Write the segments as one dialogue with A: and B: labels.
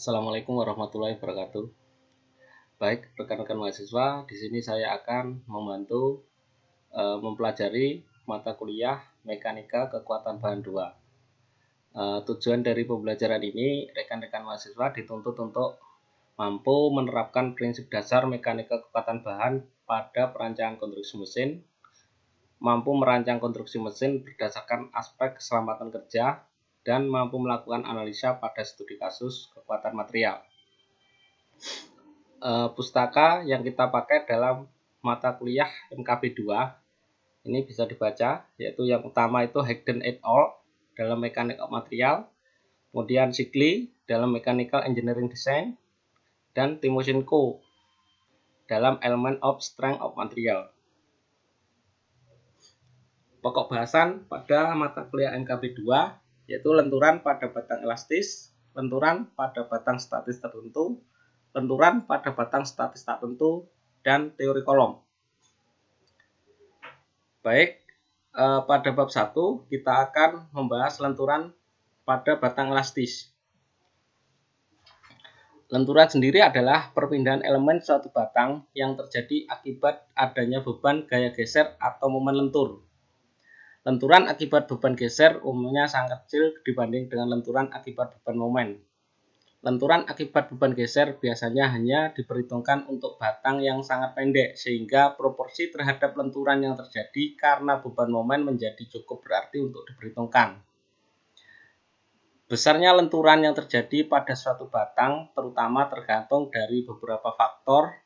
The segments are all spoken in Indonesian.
A: Assalamualaikum warahmatullahi wabarakatuh. Baik, rekan-rekan mahasiswa, di sini saya akan membantu mempelajari mata kuliah Mekanika Kekuatan Bahan 2. Tujuan dari pembelajaran ini, rekan-rekan mahasiswa dituntut untuk mampu menerapkan prinsip dasar mekanika kekuatan bahan pada perancangan konstruksi mesin, mampu merancang konstruksi mesin berdasarkan aspek keselamatan kerja, dan mampu melakukan analisa pada studi kasus kekuatan material. Pustaka yang kita pakai dalam mata kuliah MKB 2 ini bisa dibaca, yaitu yang utama itu Hegden et al. Dalam Mechanics of Material, kemudian Sigli dalam Mechanical Engineering Design, dan Timoshenko dalam Element of Strength of Material. Pokok bahasan pada mata kuliah MKB 2 yaitu lenturan pada batang elastis, lenturan pada batang statis tertentu, lenturan pada batang statis tertentu, dan teori kolom. Baik, pada bab 1 kita akan membahas lenturan pada batang elastis. Lenturan sendiri adalah perpindahan elemen suatu batang yang terjadi akibat adanya beban gaya geser atau momen lentur. Lenturan akibat beban geser umumnya sangat kecil dibanding dengan lenturan akibat beban momen. Lenturan akibat beban geser biasanya hanya diperhitungkan untuk batang yang sangat pendek, sehingga proporsi terhadap lenturan yang terjadi karena beban momen menjadi cukup berarti untuk diperhitungkan. Besarnya lenturan yang terjadi pada suatu batang terutama tergantung dari beberapa faktor.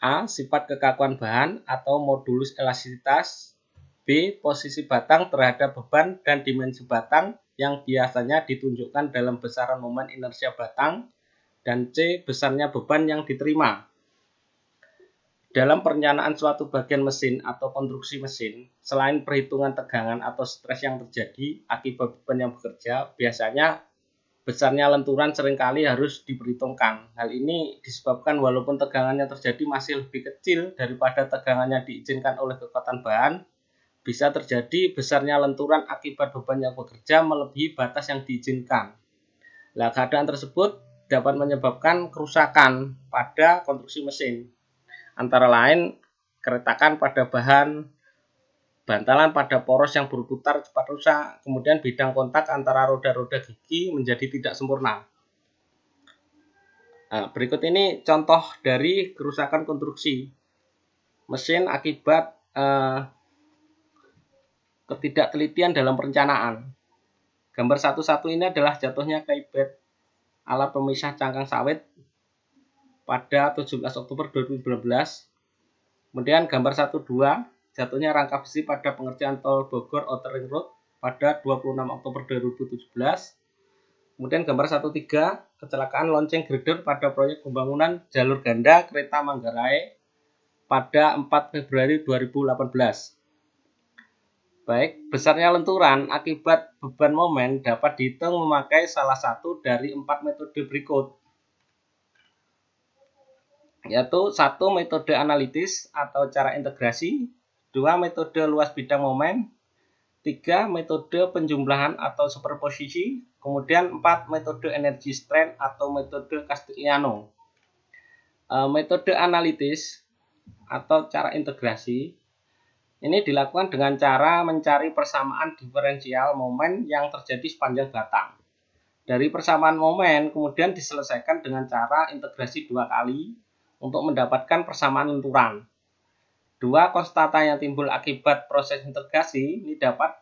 A: A. Sifat kekakuan bahan atau modulus elastisitas. B. Posisi batang terhadap beban dan dimensi batang yang biasanya ditunjukkan dalam besaran momen inersia batang, dan C. Besarnya beban yang diterima. Dalam perencanaan suatu bagian mesin atau konstruksi mesin, selain perhitungan tegangan atau stres yang terjadi akibat beban yang bekerja, biasanya besarnya lenturan seringkali harus diperhitungkan. Hal ini disebabkan walaupun tegangan yang terjadi masih lebih kecil daripada tegangan yang diizinkan oleh kekuatan bahan, bisa terjadi besarnya lenturan akibat beban yang bekerja melebihi batas yang diizinkan. Nah, keadaan tersebut dapat menyebabkan kerusakan pada konstruksi mesin. Antara lain, keretakan pada bahan, bantalan pada poros yang berputar cepat rusak, kemudian bidang kontak antara roda-roda gigi menjadi tidak sempurna. Nah, berikut ini contoh dari kerusakan konstruksi mesin akibat ketidaktelitian dalam perencanaan. Gambar 1.1 ini adalah jatuhnya kaibet alat pemisah cangkang sawit pada 17 Oktober 2019. Kemudian gambar 1.2 jatuhnya rangka besi pada pengerjaan tol Bogor Outer Ring Road pada 26 Oktober 2017. Kemudian gambar 1.3 kecelakaan lonceng girder pada proyek pembangunan jalur ganda kereta Manggarai pada 4 Februari 2018. Baik, besarnya lenturan akibat beban momen dapat dihitung memakai salah satu dari 4 metode berikut, yaitu 1. Metode analitis atau cara integrasi, 2. Metode luas bidang momen, 3. Metode penjumlahan atau superposisi, kemudian 4. Metode energi strength atau metode Castigliano. Metode analitis atau cara integrasi ini dilakukan dengan cara mencari persamaan diferensial momen yang terjadi sepanjang batang. Dari persamaan momen kemudian diselesaikan dengan cara integrasi 2 kali untuk mendapatkan persamaan lenturan. 2 konstanta yang timbul akibat proses integrasi ini dapat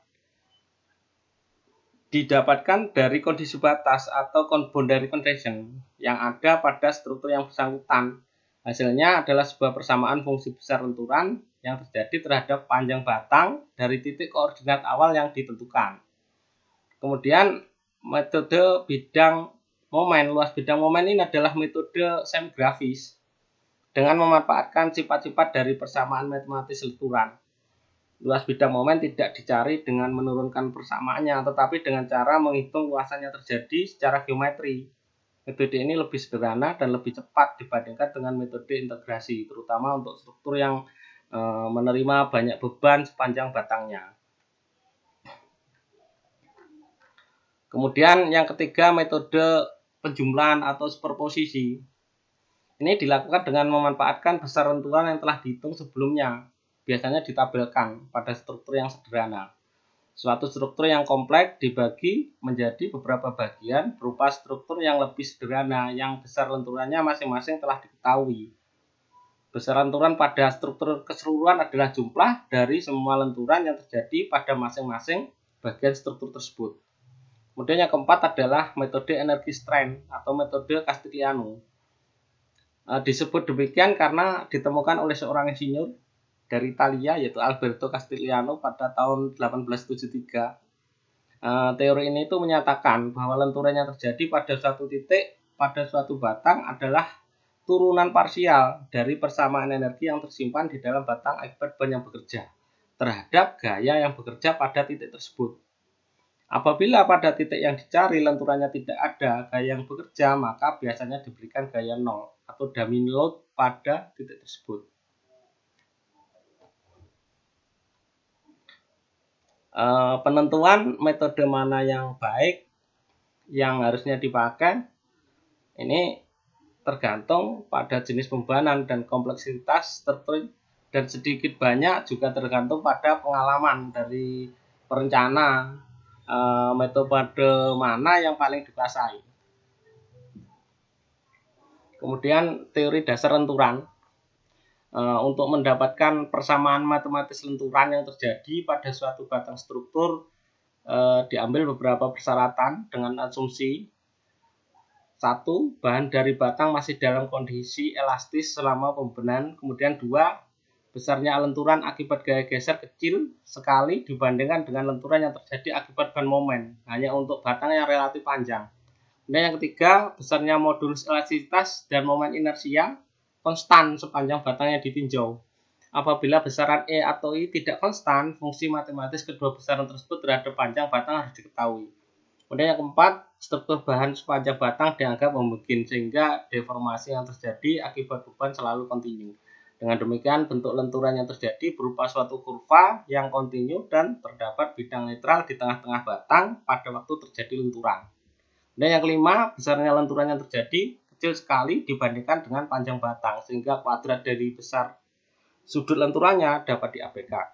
A: didapatkan dari kondisi batas atau boundary condition yang ada pada struktur yang bersangkutan. Hasilnya adalah sebuah persamaan fungsi besar lenturan yang terjadi terhadap panjang batang dari titik koordinat awal yang ditentukan. Kemudian metode bidang momen, luas bidang momen ini adalah metode semi-grafis dengan memanfaatkan sifat-sifat dari persamaan matematis lenturan. Luas bidang momen tidak dicari dengan menurunkan persamaannya, tetapi dengan cara menghitung luasan yang terjadi secara geometri. Metode ini lebih sederhana dan lebih cepat dibandingkan dengan metode integrasi, terutama untuk struktur yang menerima banyak beban sepanjang batangnya. Kemudian yang ketiga, metode penjumlahan atau superposisi. Ini dilakukan dengan memanfaatkan besar lenturan yang telah dihitung sebelumnya, biasanya ditabelkan pada struktur yang sederhana. Suatu struktur yang kompleks dibagi menjadi beberapa bagian berupa struktur yang lebih sederhana yang besar lenturannya masing-masing telah diketahui. Besar lenturan pada struktur keseluruhan adalah jumlah dari semua lenturan yang terjadi pada masing-masing bagian struktur tersebut. Kemudian yang keempat adalah metode energi strength atau metode Castigliano. Disebut demikian karena ditemukan oleh seorang insinyur dari Italia yaitu Alberto Castigliano pada tahun 1873. Teori ini itu menyatakan bahwa lenturan yang terjadi pada suatu titik pada suatu batang adalah turunan parsial dari persamaan energi yang tersimpan di dalam batang akibat ban yang bekerja terhadap gaya yang bekerja pada titik tersebut. Apabila pada titik yang dicari lenturannya tidak ada gaya yang bekerja, maka biasanya diberikan gaya 0 atau dummy load pada titik tersebut. Penentuan metode mana yang baik yang harusnya dipakai ini tergantung pada jenis pembebanan dan kompleksitas struktur, dan sedikit banyak juga tergantung pada pengalaman dari perencana metode mana yang paling dikuasai. Kemudian teori dasar lenturan. Untuk mendapatkan persamaan matematis lenturan yang terjadi pada suatu batang struktur diambil beberapa persyaratan dengan asumsi: 1. Bahan dari batang masih dalam kondisi elastis selama pembebanan. Kemudian 2. Besarnya lenturan akibat gaya geser kecil sekali dibandingkan dengan lenturan yang terjadi akibat ban momen hanya untuk batang yang relatif panjang. Kemudian yang ketiga, besarnya modulus elastisitas dan momen inersia konstan sepanjang batang yang ditinjau. Apabila besaran E atau I tidak konstan, fungsi matematis kedua besaran tersebut terhadap panjang batang harus diketahui. Kemudian yang keempat, struktur bahan sepanjang batang dianggap homogen sehingga deformasi yang terjadi akibat beban selalu kontinu. Dengan demikian, bentuk lenturan yang terjadi berupa suatu kurva yang kontinu dan terdapat bidang netral di tengah-tengah batang pada waktu terjadi lenturan. Dan yang kelima, besarnya lenturan yang terjadi kecil sekali dibandingkan dengan panjang batang sehingga kuadrat dari besar sudut lenturannya dapat diabaikan.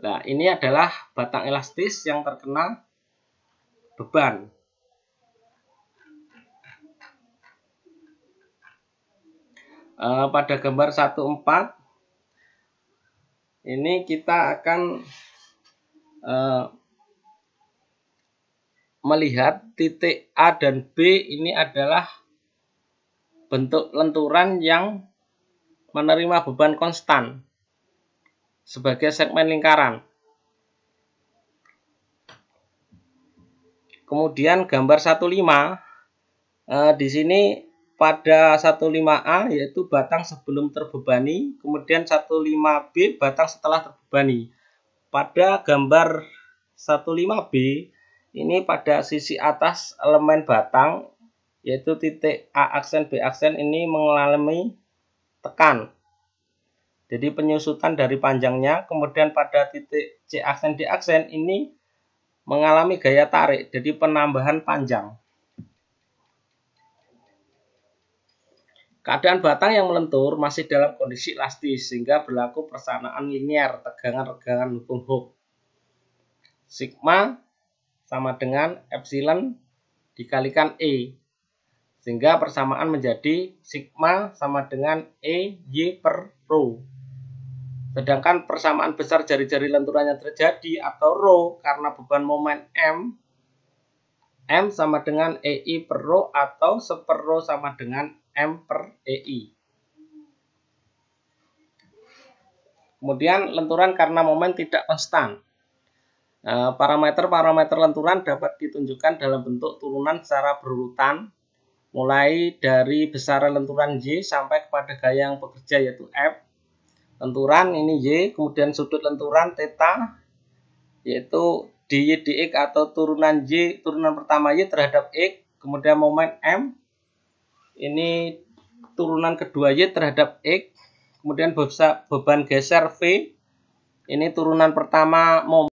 A: Nah, ini adalah batang elastis yang terkena beban. Pada gambar 1.4 ini kita akan melihat titik A dan B ini adalah bentuk lenturan yang menerima beban konstan sebagai segmen lingkaran. Kemudian gambar 1.5 di sini pada 1.5A yaitu batang sebelum terbebani, kemudian 1.5B batang setelah terbebani. Pada gambar 1.5B ini pada sisi atas elemen batang yaitu titik A aksen B aksen ini mengalami tekan. Jadi penyusutan dari panjangnya. Kemudian pada titik C aksen D aksen ini mengalami gaya tarik, jadi penambahan panjang. Keadaan batang yang melentur masih dalam kondisi elastis sehingga berlaku persamaan linear tegangan-regangan hukum Hooke. Sigma sama dengan epsilon dikalikan E, sehingga persamaan menjadi sigma sama dengan EY per rho. Sedangkan persamaan besar jari-jari lenturan yang terjadi atau rho karena beban momen M sama dengan EI per rho atau seper rho sama dengan M per EI. Kemudian lenturan karena momen tidak konstan. Parameter-parameter lenturan dapat ditunjukkan dalam bentuk turunan secara berurutan, mulai dari besaran lenturan Y sampai kepada gaya yang bekerja yaitu F. Lenturan ini Y, kemudian sudut lenturan θ yaitu dy dx atau turunan Y, turunan pertama Y terhadap X, kemudian momen M ini turunan kedua Y terhadap X, kemudian beban geser V ini turunan pertama momen